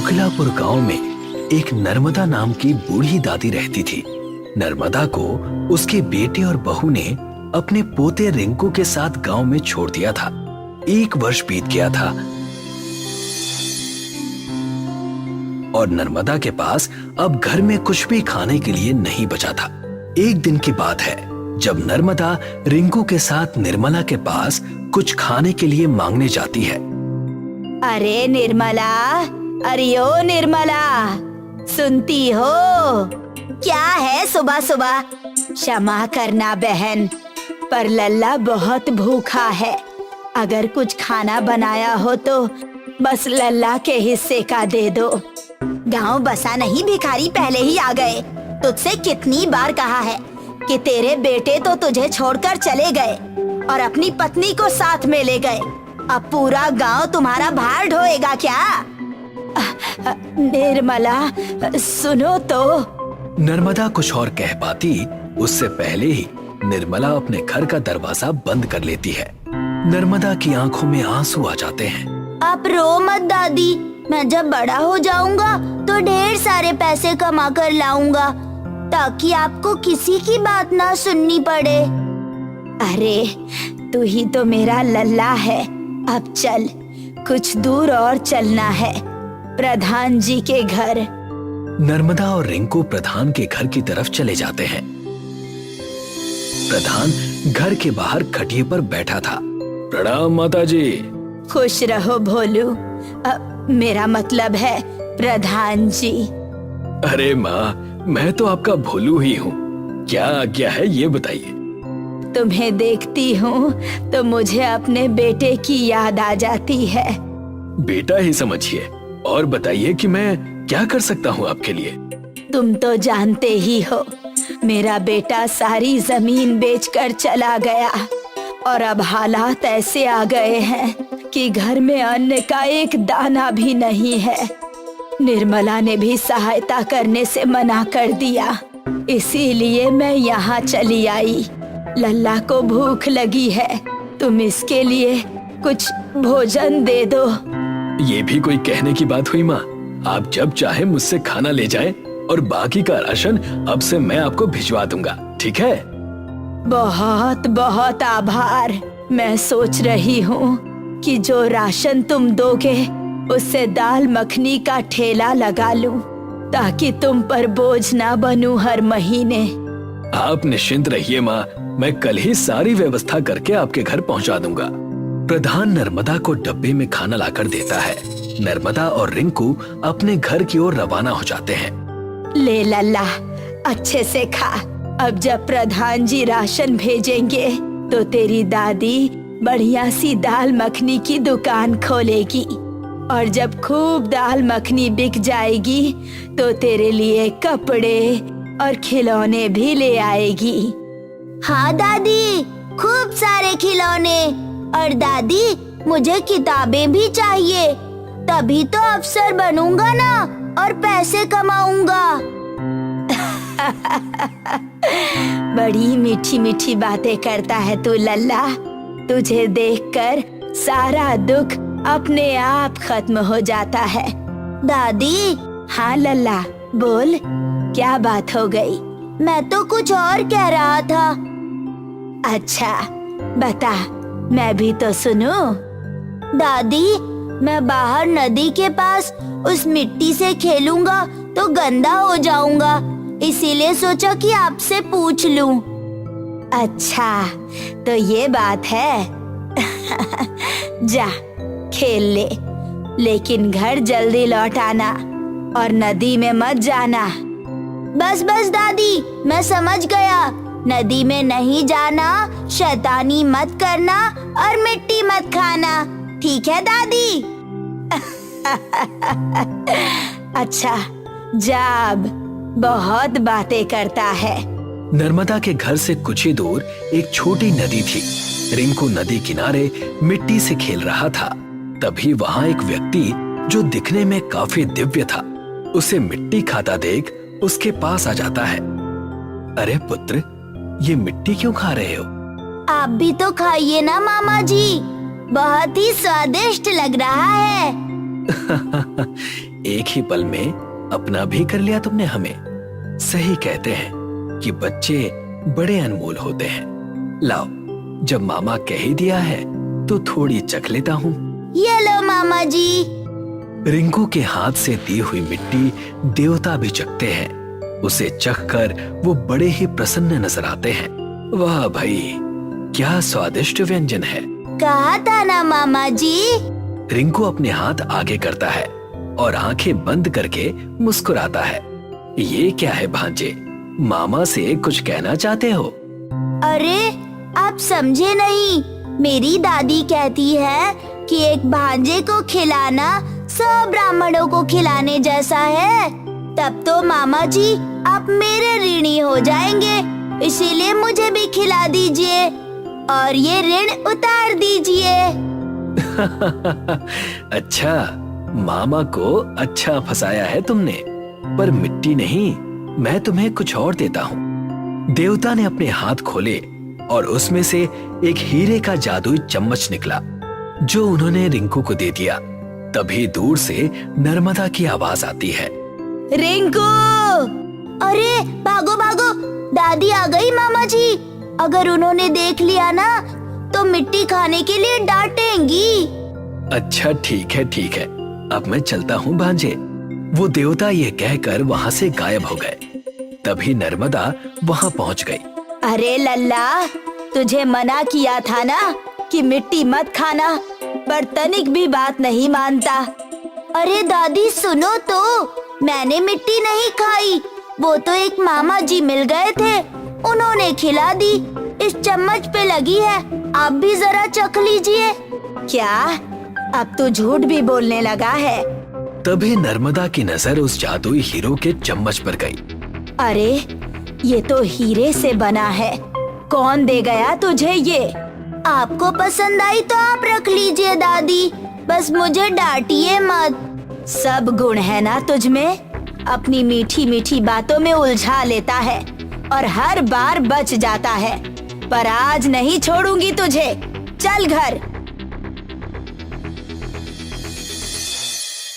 कोकिलापुर गांव में एक नर्मदा नाम की बूढ़ी दादी रहती थी। नर्मदा को उसके बेटे और बहू ने अपने पोते रिंकू के साथ गांव में छोड़ दिया था। 1 वर्ष बीत गया था और नर्मदा के पास अब घर में कुछ भी खाने के लिए नहीं बचा था। एक दिन की बात है जब नर्मदा रिंकू के साथ निर्मला के पास कुछ खाने के लिए मांगने जाती है। अरे निर्मला, अरे ओ निर्मला, सुनती हो? क्या है सुबह सुबह? क्षमा करना बहन, पर लल्ला बहुत भूखा है। अगर कुछ खाना बनाया हो तो बस लल्ला के हिस्से का दे दो। गांव बसा नहीं भिखारी पहले ही आ गए। तुझसे कितनी बार कहा है कि तेरे बेटे तो तुझे छोड़कर चले गए और अपनी पत्नी को साथ में ले गए। अब पूरा गांव तुम्हारा भार ढोएगा क्या? निर्मला सुनो तो। नर्मदा कुछ और कह पाती उससे पहले ही निर्मला अपने घर का दरवाजा बंद कर लेती है। नर्मदा की आंखों में आंसू आ जाते हैं। आप रो मत दादी, मैं जब बड़ा हो जाऊंगा तो ढेर सारे पैसे कमा कर लाऊंगा ताकि आपको किसी की बात ना सुननी पड़े। अरे तू ही तो मेरा लल्ला है। अब चल, कुछ दूर और चलना है, प्रधान जी के घर। नर्मदा और रिंकू प्रधान के घर की तरफ चले जाते हैं। प्रधान घर के बाहर खटिए पर बैठा था। प्रणाम माता जी। खुश रहो भोलू, मेरा मतलब है प्रधान जी। अरे माँ, मैं तो आपका भोलू ही हूँ। क्या आज्ञा है ये बताइए। तुम्हें देखती हूँ तो मुझे अपने बेटे की याद आ जाती है। बेटा ही समझिए, और बताइए कि मैं क्या कर सकता हूँ आपके लिए। तुम तो जानते ही हो, मेरा बेटा सारी जमीन बेचकर चला गया और अब हालात ऐसे आ गए हैं कि घर में अन्न का एक दाना भी नहीं है। निर्मला ने भी सहायता करने से मना कर दिया, इसीलिए मैं यहाँ चली आई। लल्ला को भूख लगी है, तुम इसके लिए कुछ भोजन दे दो। ये भी कोई कहने की बात हुई माँ। आप जब चाहे मुझसे खाना ले जाएं और बाकी का राशन अब से मैं आपको भिजवा दूंगा, ठीक है? बहुत बहुत आभार। मैं सोच रही हूँ कि जो राशन तुम दोगे उससे दाल मखनी का ठेला लगा लूं ताकि तुम पर बोझ ना बनूं हर महीने। आप निश्चिंत रहिए माँ, मैं कल ही सारी व्यवस्था करके आपके घर पहुँचा दूंगा। प्रधान नर्मदा को डब्बे में खाना लाकर देता है। नर्मदा और रिंकू अपने घर की ओर रवाना हो जाते हैं। ले लल्ला, अच्छे से खा। अब जब प्रधान जी राशन भेजेंगे तो तेरी दादी बढ़िया सी दाल मखनी की दुकान खोलेगी और जब खूब दाल मखनी बिक जाएगी तो तेरे लिए कपड़े और खिलौने भी ले आएगी। हाँ दादी, खूब सारे खिलौने। और दादी, मुझे किताबें भी चाहिए, तभी तो अफसर बनूंगा ना और पैसे कमाऊंगा। बड़ी मीठी मीठी बातें करता है तू लल्ला। तुझे देखकर सारा दुख अपने आप खत्म हो जाता है। दादी। हाँ लल्ला, बोल, क्या बात हो गई? मैं तो कुछ और कह रहा था। अच्छा बता, मैं भी तो सुनूं। दादी, मैं बाहर नदी के पास उस मिट्टी से खेलूंगा तो गंदा हो जाऊंगा, इसीलिए सोचा कि आपसे पूछ लूं। अच्छा तो ये बात है। जा खेल ले, लेकिन घर जल्दी लौट आना और नदी में मत जाना। बस बस दादी, मैं समझ गया। नदी में नहीं जाना, शैतानी मत करना और मिट्टी मत खाना, ठीक है दादी? अच्छा जा, अब बहुत बातें करता है। नर्मदा के घर से कुछ ही दूर एक छोटी नदी थी। रिंकू नदी किनारे मिट्टी से खेल रहा था। तभी वहाँ एक व्यक्ति जो दिखने में काफी दिव्य था, उसे मिट्टी खाता देख उसके पास आ जाता है। अरे पुत्र, ये मिट्टी क्यों खा रहे हो? आप भी तो खाइए ना मामा जी, बहुत ही स्वादिष्ट लग रहा है। एक ही पल में अपना भी कर लिया तुमने हमें। सही कहते हैं कि बच्चे बड़े अनमोल होते हैं। लाओ, जब मामा कह ही दिया है तो थोड़ी चख लेता हूँ। ये लो मामा जी। रिंकू के हाथ से दी हुई मिट्टी देवता भी चखते हैं। उसे चखकर वो बड़े ही प्रसन्न नजर आते हैं। वाह भाई, क्या स्वादिष्ट व्यंजन है। कहा था ना मामा जी। रिंकू अपने हाथ आगे करता है और आंखें बंद करके मुस्कुराता है। ये क्या है भांजे, मामा से कुछ कहना चाहते हो? अरे आप समझे नहीं, मेरी दादी कहती है कि एक भांजे को खिलाना सब ब्राह्मणों को खिलाने जैसा है। तब तो मामा जी आप मेरे ऋणी हो जाएंगे, इसीलिए मुझे भी खिला दीजिए और ये ऋण उतार दीजिए। अच्छा, मामा को अच्छा फंसाया है तुमने, पर मिट्टी नहीं, मैं तुम्हें कुछ और देता हूँ। देवता ने अपने हाथ खोले और उसमें से एक हीरे का जादुई चम्मच निकला, जो उन्होंने रिंकू को दे दिया। तभी दूर से नर्मदा की आवाज आती है। रिंकू! अरे भागो भागो, दादी आ गई मामा जी। अगर उन्होंने देख लिया ना तो मिट्टी खाने के लिए डांटेंगी। अच्छा ठीक है ठीक है, अब मैं चलता हूँ भांजे। वो देवता ये कहकर वहाँ से गायब हो गए। तभी नर्मदा वहाँ पहुँच गई। अरे लल्ला, तुझे मना किया था ना कि मिट्टी मत खाना, पर तनिक भी बात नहीं मानता। अरे दादी सुनो तो, मैंने मिट्टी नहीं खाई, वो तो एक मामा जी मिल गए थे, उन्होंने खिला दी। इस चम्मच पे लगी है, आप भी जरा चख लीजिए। क्या? अब तो झूठ भी बोलने लगा है। तभी नर्मदा की नजर उस जादुई हीरो के चम्मच पर गई। अरे ये तो हीरे से बना है, कौन दे गया तुझे ये? आपको पसंद आई तो आप रख लीजिए दादी, बस मुझे डांटिए मत। सब गुण है ना तुझ में, अपनी मीठी मीठी बातों में उलझा लेता है और हर बार बच जाता है। पर आज नहीं छोड़ूंगी तुझे, चल घर।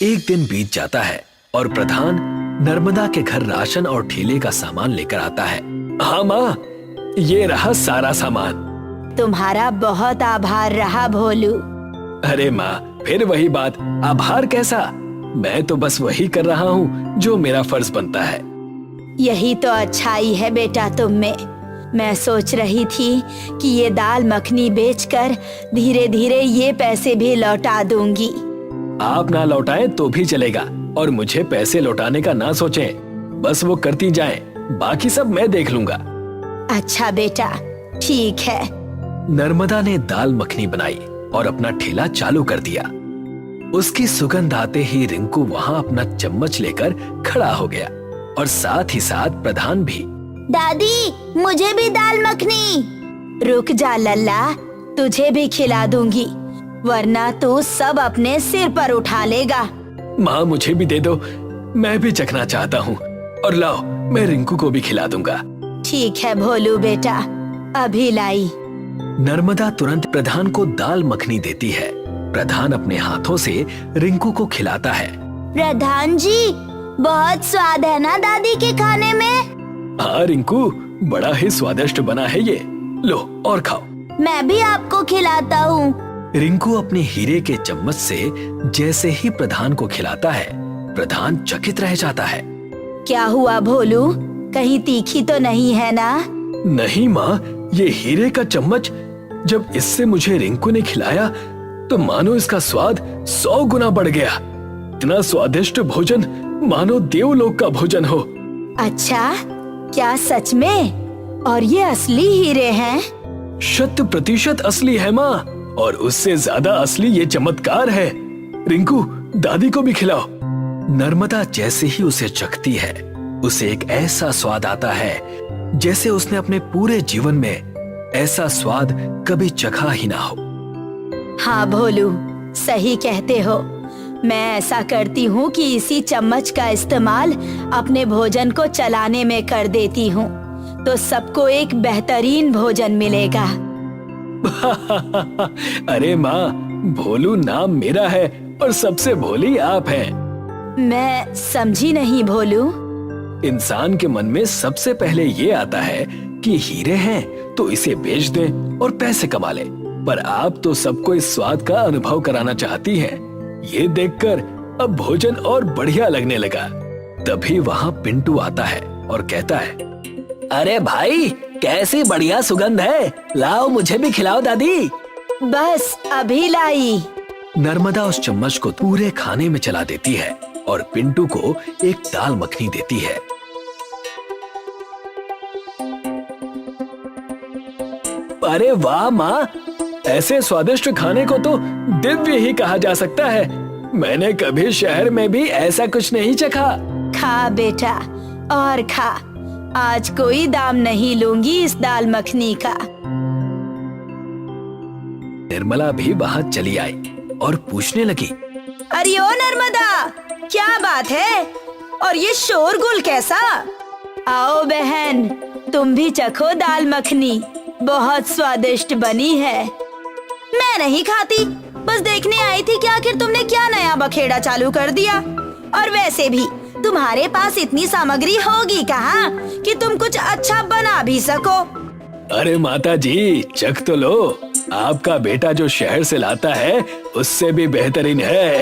एक दिन बीत जाता है और प्रधान नर्मदा के घर राशन और ठेले का सामान लेकर आता है। हाँ माँ, ये रहा सारा सामान। तुम्हारा बहुत आभार रहा भोलू। अरे माँ, फिर वही बात, आभार कैसा? मैं तो बस वही कर रहा हूँ जो मेरा फर्ज बनता है। यही तो अच्छाई है बेटा तुम में। मैं सोच रही थी कि ये दाल मखनी बेचकर धीरे धीरे ये पैसे भी लौटा दूंगी। आप ना लौटाएं तो भी चलेगा, और मुझे पैसे लौटाने का ना सोचें, बस वो करती जाएं, बाकी सब मैं देख लूंगा। अच्छा बेटा, ठीक है। नर्मदा ने दाल मखनी बनाई और अपना ठेला चालू कर दिया। उसकी सुगंध आते ही रिंकू वहाँ अपना चम्मच लेकर खड़ा हो गया और साथ ही साथ प्रधान भी। दादी, मुझे भी दाल मखनी। रुक जा लल्ला, तुझे भी खिला दूंगी, वरना तू सब अपने सिर पर उठा लेगा। माँ मुझे भी दे दो, मैं भी चखना चाहता हूँ, और लाओ मैं रिंकू को भी खिला दूंगा। ठीक है भोलू बेटा, अभी लाई। नर्मदा तुरंत प्रधान को दाल मखनी देती है। प्रधान अपने हाथों से रिंकू को खिलाता है। प्रधान जी, बहुत स्वाद है ना दादी के खाने में? हाँ रिंकू, बड़ा ही स्वादिष्ट बना है ये, लो और खाओ। मैं भी आपको खिलाता हूँ। रिंकू अपने हीरे के चम्मच से जैसे ही प्रधान को खिलाता है, प्रधान चकित रह जाता है। क्या हुआ भोलू, कहीं तीखी तो नहीं है ना? नहीं माँ, ये हीरे का चम्मच जब इससे मुझे रिंकू ने खिलाया तो मानो इसका स्वाद 100 गुना बढ़ गया। इतना स्वादिष्ट भोजन मानो देवलोक का भोजन हो। अच्छा, क्या सच में? और ये असली हीरे हैं? 100% असली है माँ, और उससे ज्यादा असली ये चमत्कार है। रिंकू, दादी को भी खिलाओ। नर्मदा जैसे ही उसे चखती है, उसे एक ऐसा स्वाद आता है जैसे उसने अपने पूरे जीवन में ऐसा स्वाद कभी चखा ही ना हो। हाँ भोलू, सही कहते हो। मैं ऐसा करती हूँ कि इसी चम्मच का इस्तेमाल अपने भोजन को चलाने में कर देती हूँ, तो सबको एक बेहतरीन भोजन मिलेगा। अरे माँ, भोलू नाम मेरा है और सबसे भोली आप हैं। मैं समझी नहीं भोलू। इंसान के मन में सबसे पहले ये आता है कि हीरे हैं तो इसे बेच दें और पैसे कमा लें, पर आप तो सबको इस स्वाद का अनुभव कराना चाहती हैं। ये देखकर अब भोजन और बढ़िया लगने लगा। तभी वहाँ पिंटू आता है और कहता है, अरे भाई, कैसी बढ़िया सुगंध है, लाओ मुझे भी खिलाओ दादी। बस अभी लाई। नर्मदा उस चम्मच को पूरे खाने में चला देती है और पिंटू को एक दाल मखनी देती है। अरे वाह माँ, ऐसे स्वादिष्ट खाने को तो दिव्य ही कहा जा सकता है। मैंने कभी शहर में भी ऐसा कुछ नहीं चखा। खा बेटा और खा, आज कोई दाम नहीं लूंगी इस दाल मखनी का। निर्मला भी वहाँ चली आई और पूछने लगी, अरे ओ नर्मदा, क्या बात है और ये शोरगुल कैसा? आओ बहन, तुम भी चखो दाल मखनी, बहुत स्वादिष्ट बनी है। मैं नहीं खाती, बस देखने आई थी कि आखिर तुमने क्या नया बखेड़ा चालू कर दिया। और वैसे भी तुम्हारे पास इतनी सामग्री होगी कहाँ कि तुम कुछ अच्छा बना भी सको। अरे माता जी, चख तो लो, आपका बेटा जो शहर से लाता है उससे भी बेहतरीन है।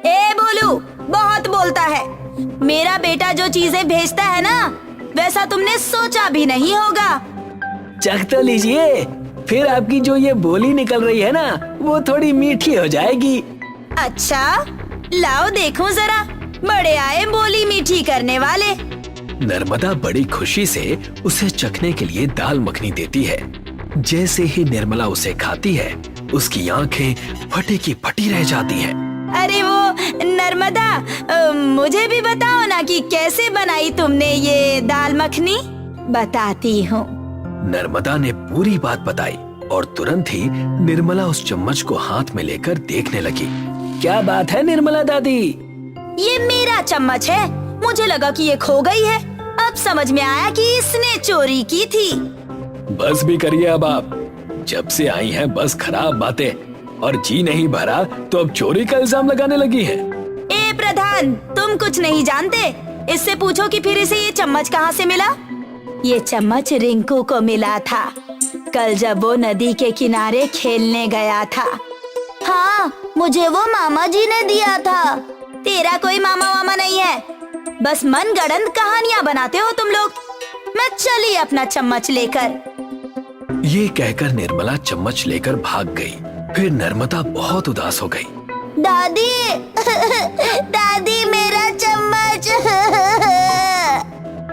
ए बोलू, बहुत बोलता है। मेरा बेटा जो चीजें भेजता है ना, वैसा तुमने सोचा भी नहीं होगा। चख तो लीजिए, फिर आपकी जो ये बोली निकल रही है ना, वो थोड़ी मीठी हो जाएगी। अच्छा, लाओ देखूं जरा, बड़े आए बोली मीठी करने वाले। नर्मदा बड़ी खुशी से उसे चखने के लिए दाल मखनी देती है। जैसे ही निर्मला उसे खाती है, उसकी आंखें फटी की फटी रह जाती हैं। अरे वो नर्मदा, मुझे भी बताओ ना कि कैसे बनाई तुमने ये दाल मखनी। बताती हूँ। नर्मदा ने पूरी बात बताई और तुरंत ही निर्मला उस चम्मच को हाथ में लेकर देखने लगी। क्या बात है निर्मला दादी? ये मेरा चम्मच है, मुझे लगा कि ये खो गई है। अब समझ में आया कि इसने चोरी की थी। बस भी करिए अब आप, जब से आई हैं बस खराब बातें, और जी नहीं भरा तो अब चोरी का इल्जाम लगाने लगी हैं। ए प्रधान, तुम कुछ नहीं जानते, इससे पूछो कि फिर इसे ये चम्मच कहाँ से मिला। ये चम्मच रिंकू को मिला था, कल जब वो नदी के किनारे खेलने गया था। हाँ, मुझे वो मामा जी ने दिया था। तेरा कोई मामा वामा नहीं है, बस मनगढ़ंत कहानियाँ बनाते हो तुम लोग। मैं चली अपना चम्मच लेकर। ये कहकर निर्मला चम्मच लेकर भाग गई। फिर नर्मदा बहुत उदास हो गई। दादी, दादी मेरा चम्मच।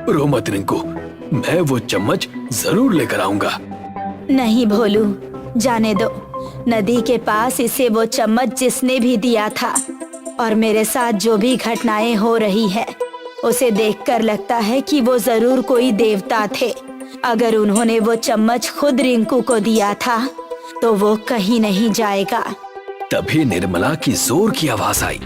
रो मत रिंकू, मैं वो चम्मच जरूर लेकर आऊंगा। नहीं भोलू, जाने दो। नदी के पास इसे वो चम्मच जिसने भी दिया था, और मेरे साथ जो भी घटनाएं हो रही है, उसे देखकर लगता है कि वो जरूर कोई देवता थे। अगर उन्होंने वो चम्मच खुद रिंकू को दिया था तो वो कहीं नहीं जाएगा। तभी निर्मला की जोर की आवाज आई।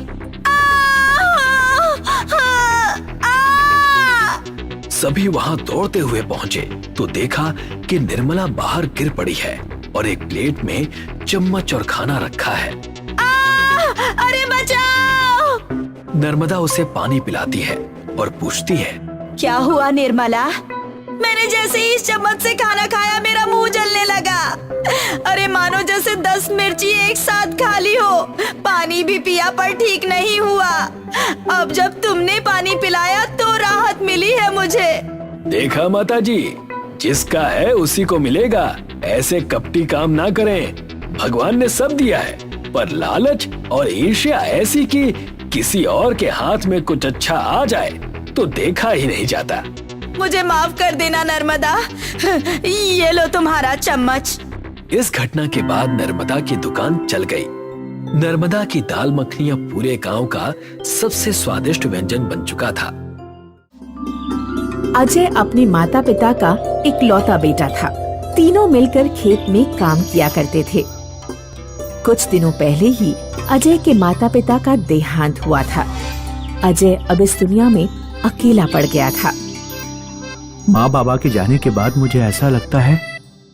सभी वहाँ दौड़ते हुए पहुँचे तो देखा कि निर्मला बाहर गिर पड़ी है और एक प्लेट में चम्मच और खाना रखा है। अरे बचाओ! नर्मदा उसे पानी पिलाती है और पूछती है, क्या हुआ निर्मला? मैंने जैसे ही इस चम्मच से खाना खाया मेरा मुंह जलने लगा। अरे मानो जैसे 10 मिर्ची एक साथ खा ली हो। पानी भी पिया पर ठीक नहीं हुआ। अब जब तुमने पानी पिलाया तो राहत मिली है मुझे। देखा माता जी, जिसका है उसी को मिलेगा। ऐसे कपटी काम ना करें। भगवान ने सब दिया है, पर लालच और ईर्ष्या ऐसी कि किसी और के हाथ में कुछ अच्छा आ जाए तो देखा ही नहीं जाता। मुझे माफ कर देना नर्मदा, ये लो तुम्हारा चम्मच। इस घटना के बाद नर्मदा की दुकान चल गई। नर्मदा की दाल मखनी अब पूरे गांव का सबसे स्वादिष्ट व्यंजन बन चुका था। अजय अपने माता पिता का इकलौता बेटा था। तीनों मिलकर खेत में काम किया करते थे। कुछ दिनों पहले ही अजय के माता पिता का देहांत हुआ था। अजय अब इस दुनिया में अकेला पड़ गया था। माँ बाबा के जाने के बाद मुझे ऐसा लगता है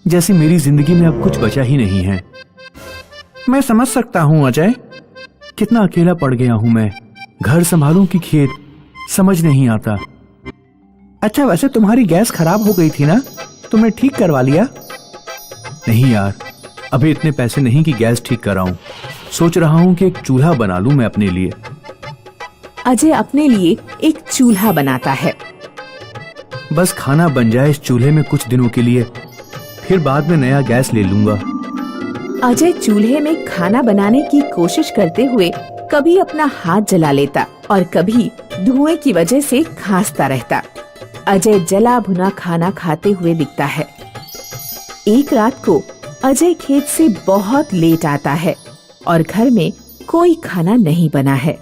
जैसे मेरी जिंदगी में अब कुछ बचा ही नहीं है। मैं समझ सकता हूँ अजय, कितना अकेला पड़ गया हूँ मैं। घर संभालूं कि खेत, समझ नहीं आता। अच्छा, वैसे तुम्हारी गैस खराब हो गई थी ना, तुमने ठीक करवा लिया? नहीं यार, अभी इतने पैसे नहीं कि गैस ठीक कराऊं। सोच रहा हूँ कि एक चूल्हा बना लूं मैं अपने लिए। अजय अपने लिए एक चूल्हा बनाता है। बस खाना बन जाए इस चूल्हे में कुछ दिनों के लिए, फिर बाद में नया गैस ले लूंगा। अजय चूल्हे में खाना बनाने की कोशिश करते हुए कभी अपना हाथ जला लेता और कभी धुएं की वजह से खांसता रहता। अजय जला भुना खाना खाते हुए दिखता है। एक रात को अजय खेत से बहुत लेट आता है और घर में कोई खाना नहीं बना है।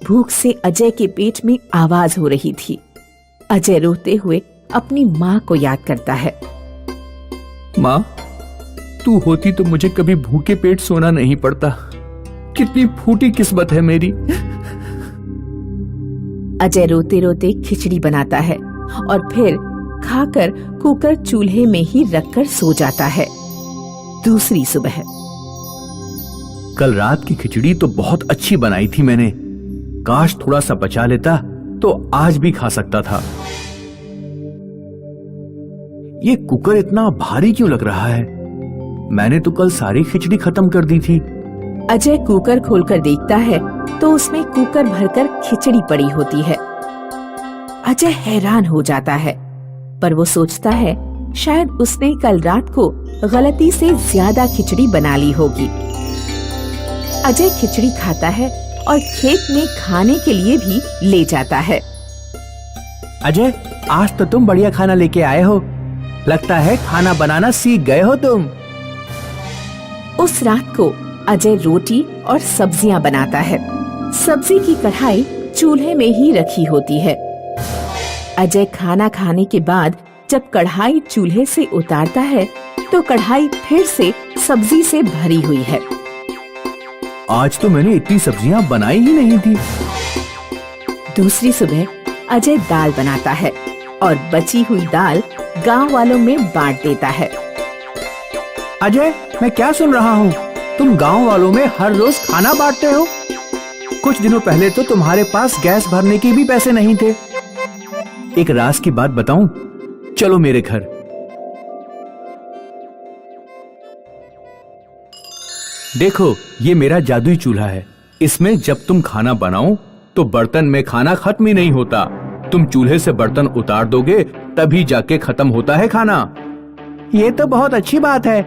भूख से अजय के पेट में आवाज हो रही थी। अजय रोते हुए अपनी माँ को याद करता है। माँ, तू होती तो मुझे कभी भूखे पेट सोना नहीं पड़ता। कितनी फूटी किस्मत है मेरी। अजय रोते रोते खिचड़ी बनाता है और फिर खाकर कुकर चूल्हे में ही रखकर सो जाता है। दूसरी सुबह। कल रात की खिचड़ी तो बहुत अच्छी बनाई थी मैंने। काश थोड़ा सा बचा लेता तो आज भी खा सकता था। ये कुकर इतना भारी क्यों लग रहा है? मैंने तो कल सारी खिचड़ी खत्म कर दी थी। अजय कुकर खोलकर देखता है तो उसमें कुकर भरकर खिचड़ी पड़ी होती है। अजय हैरान हो जाता है, पर वो सोचता है शायद उसने कल रात को गलती से ज्यादा खिचड़ी बना ली होगी। अजय खिचड़ी खाता है और खेत में खाने के लिए भी ले जाता है। अजय, आज तो तुम बढ़िया खाना लेके आए हो। लगता है खाना बनाना सीख गए हो तुम। उस रात को अजय रोटी और सब्जियां बनाता है। सब्जी की कढ़ाई चूल्हे में ही रखी होती है। अजय खाना खाने के बाद जब कढ़ाई चूल्हे से उतारता है तो कढ़ाई फिर से सब्जी से भरी हुई है। आज तो मैंने इतनी सब्जियां बनाई ही नहीं थी। दूसरी सुबह अजय दाल बनाता है और बची हुई दाल गांव वालों में बांट देता है। अजय, मैं क्या सुन रहा हूँ? तुम गांव वालों में हर रोज खाना बांटते हो? कुछ दिनों पहले तो तुम्हारे पास गैस भरने के भी पैसे नहीं थे। एक राज की बात बताऊं? चलो मेरे घर। देखो, ये मेरा जादुई चूल्हा है। इसमें जब तुम खाना बनाओ तो बर्तन में खाना खत्म ही नहीं होता। तुम चूल्हे से बर्तन उतार दोगे तभी जाके खत्म होता है खाना। ये तो बहुत अच्छी बात है,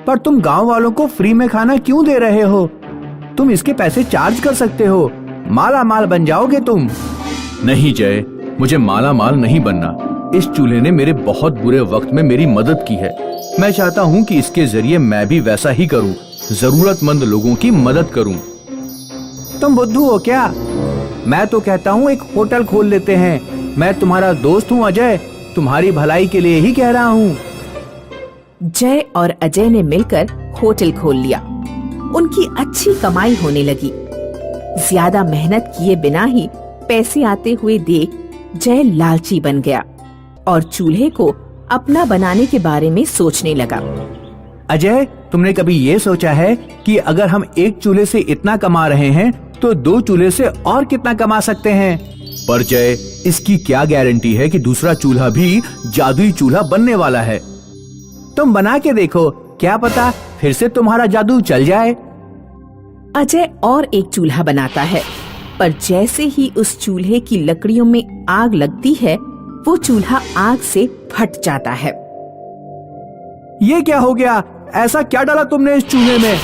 पर तुम गांव वालों को फ्री में खाना क्यों दे रहे हो? तुम इसके पैसे चार्ज कर सकते हो। माला माल बन जाओगे तुम। नहीं जय, मुझे माला माल नहीं बनना। इस चूल्हे ने मेरे बहुत बुरे वक्त में मेरी मदद की है। मैं चाहता हूँ कि इसके जरिए मैं भी वैसा ही करूँ, जरूरतमंद लोगों की मदद करूँ। तुम बुद्धू हो क्या? मैं तो कहता हूँ एक होटल खोल लेते हैं। मैं तुम्हारा दोस्त हूँ अजय, तुम्हारी भलाई के लिए ही कह रहा हूँ। जय और अजय ने मिलकर होटल खोल लिया। उनकी अच्छी कमाई होने लगी। ज्यादा मेहनत किए बिना ही पैसे आते हुए देख जय लालची बन गया और चूल्हे को अपना बनाने के बारे में सोचने लगा। अजय, तुमने कभी ये सोचा है कि अगर हम एक चूल्हे से इतना कमा रहे हैं तो दो चूल्हे से और कितना कमा सकते हैं? पर जय, इसकी क्या गारंटी है कि दूसरा चूल्हा भी जादुई चूल्हा बनने वाला है? तुम बना के देखो, क्या पता फिर से तुम्हारा जादू चल जाए। अजय और एक चूल्हा बनाता है, पर जैसे ही उस चूल्हे की लकड़ियों में आग लगती है वो चूल्हा आग से फट जाता है। ये क्या हो गया? ऐसा क्या डाला तुमने इस चूल्हे में?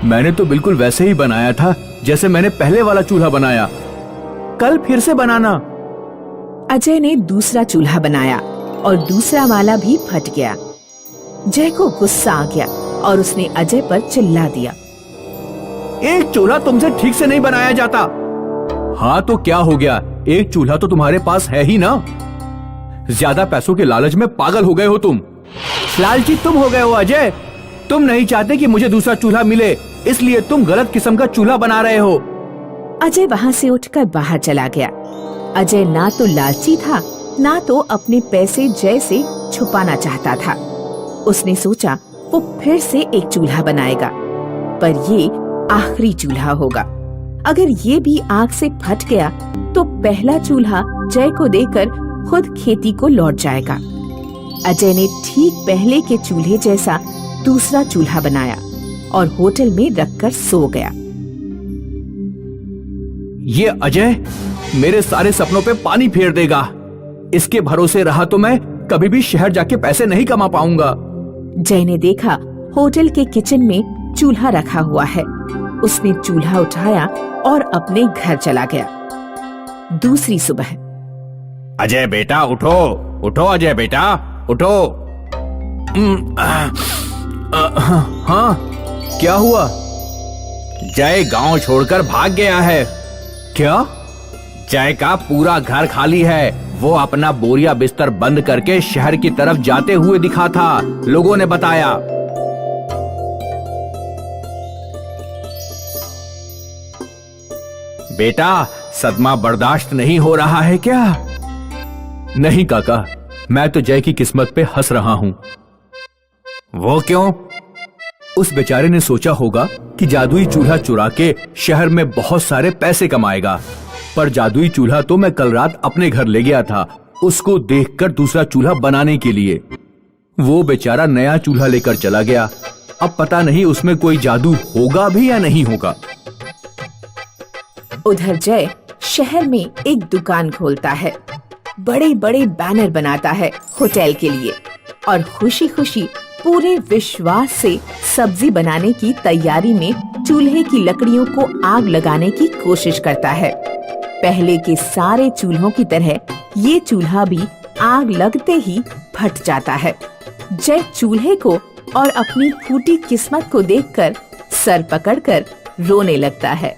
मैंने तो बिल्कुल वैसे ही बनाया था जैसे मैंने पहले वाला चूल्हा बनाया। कल फिर से बनाना। अजय ने दूसरा चूल्हा बनाया और दूसरा वाला भी फट गया। जय को गुस्सा आ गया और उसने अजय पर चिल्ला दिया। एक चूल्हा तुमसे ठीक से नहीं बनाया जाता। हाँ तो क्या हो गया? एक चूल्हा तो तुम्हारे पास है ही ना। ज्यादा पैसों के लालच में पागल हो गए हो तुम। लालची तुम हो गए हो अजय। तुम नहीं चाहते कि मुझे दूसरा चूल्हा मिले, इसलिए तुम गलत किस्म का चूल्हा बना रहे हो। अजय वहाँ से उठकर बाहर चला गया। अजय ना तो लालची था, ना तो अपने पैसे जय से छुपाना चाहता था। उसने सोचा वो फिर से एक चूल्हा बनाएगा। पर ये आखिरी चूल्हा होगा। अगर ये भी आग से फट गया तो पहला चूल्हा जय को देकर खुद खेती को लौट जाएगा। अजय ने ठीक पहले के चूल्हे जैसा दूसरा चूल्हा बनाया और होटल में रखकर सो गया। ये अजय मेरे सारे सपनों पे पानी फेर देगा। इसके भरोसे रहा तो मैं कभी भी शहर जाके पैसे नहीं कमा पाऊंगा। जय ने देखा होटल के किचन में चूल्हा रखा हुआ है। उसने चूल्हा उठाया और अपने घर चला गया। दूसरी सुबह, अजय बेटा उठो, उठो अजय बेटा उठो। हाँ, क्या हुआ? जय गांव छोड़कर भाग गया है। क्या? जय का पूरा घर खाली है। वो अपना बोरिया बिस्तर बंद करके शहर की तरफ जाते हुए दिखा था, लोगों ने बताया। बेटा सदमा बर्दाश्त नहीं हो रहा है क्या? नहीं काका, मैं तो जय की किस्मत पे हंस रहा हूं। वो क्यों? उस बेचारे ने सोचा होगा कि जादुई चूल्हा चुरा के शहर में बहुत सारे पैसे कमाएगा, पर जादुई चूल्हा तो मैं कल रात अपने घर ले गया था उसको देखकर दूसरा चूल्हा बनाने के लिए। वो बेचारा नया चूल्हा लेकर चला गया। अब पता नहीं उसमें कोई जादू होगा भी या नहीं होगा। उधर जय शहर में एक दुकान खोलता है, बड़े बड़े बैनर बनाता है होटल के लिए और खुशी खुशी पूरे विश्वास से सब्जी बनाने की तैयारी में चूल्हे की लकड़ियों को आग लगाने की कोशिश करता है। पहले के सारे चूल्हों की तरह ये चूल्हा भी आग लगते ही फट जाता है। जय चूल्हे को और अपनी फूटी किस्मत को देखकर सर पकड़कर रोने लगता है।